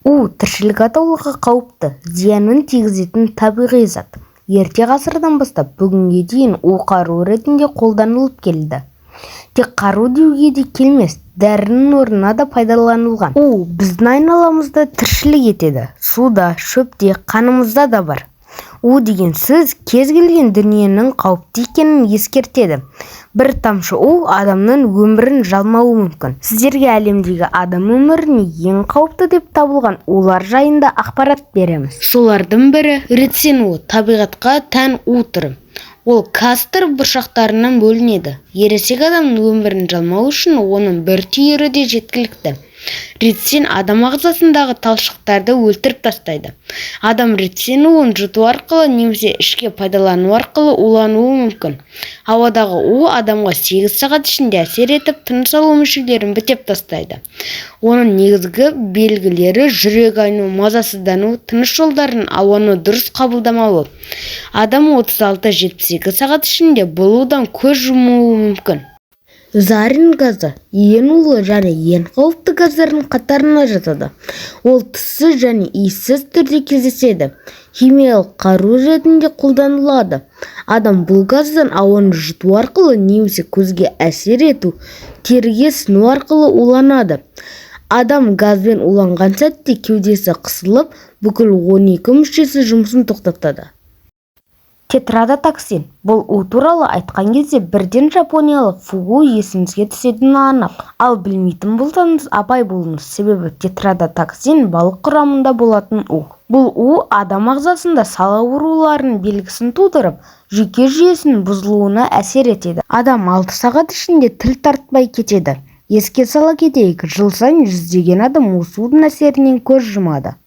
Тіршілік атаулыға қауіпті, зиянын тигізетін табиғи зат. Ерте ғасырдан бастап бүгінге дейін қару ретінде қолданылып келді. Тек қару деуге де келмес, дәрінің орнына да пайдаланылған. Біздің айналамызда тіршілік етеді. Суда, шөпте, қанымызда да бар. Деген сөз кез келген дүниенің қауіпті екенін ескертеді. Бір тамшы адамның өмірін жалмауы мүмкін. Сіздерге әлемдегі адам өміріне ең қауіпті деп табылған олар жайында ақпарат береміз. Солардың бірі ретсен табиғатқа тән түрі. Ол кастр бұршақтарынан бөлінеді. Ересек адамның өмірін жалмау үшін оның бір түйірі де жеткілікті. Ретсен адам ағзасындағы талшықтарды өлтіріп тастайды. Адам ретсен жұту арқылы немесе ішке пайдалану арқылы улануы мүмкін. Ауадағы адамға 8 сағат ішінде әсер етіп, тыныс алу мүшелерін бітеп тастайды. Оның негізгі белгілері жүрек айну, мазасыздану, тыныс жолдарын ауаны дұрыс қабылдамауы. Адам 36-72 сағат ішінде болудан көз жұмуы мүмкін. Зарин газы ең улы және ең қауіпті газдардың қатарына жатады. Ол түссіз және иіссіз түрде кездеседі. Химиялық қару ретінде қолданылады. Адам бұл газдан ауаны жұту арқылы немесе көзге әсер ету, теріге сыну арқылы уланады. Адам газбен уланған сәтте кеудесі қысылып, бүкіл 12 мүшесі жұмысын тоқтатады. Тетрадотоксин. Бұл туралы айтқан кезде бірден жапониялық фугу есіңізге түсетіні анық. Ал білмейтін болсаңыз абай болыңыз, себебі тетрадотоксин балық құрамында болатын Бұл адам ағзасында сал ауруларының белгісін тудырып, жүйке жүйесінің бұзылуына әсер етеді. Адам 6 сағат ішінде тіл тартпай кетеді. Еске сала кетейік, жыл сайын жүздеген адам судың әсерінен көз жұмады.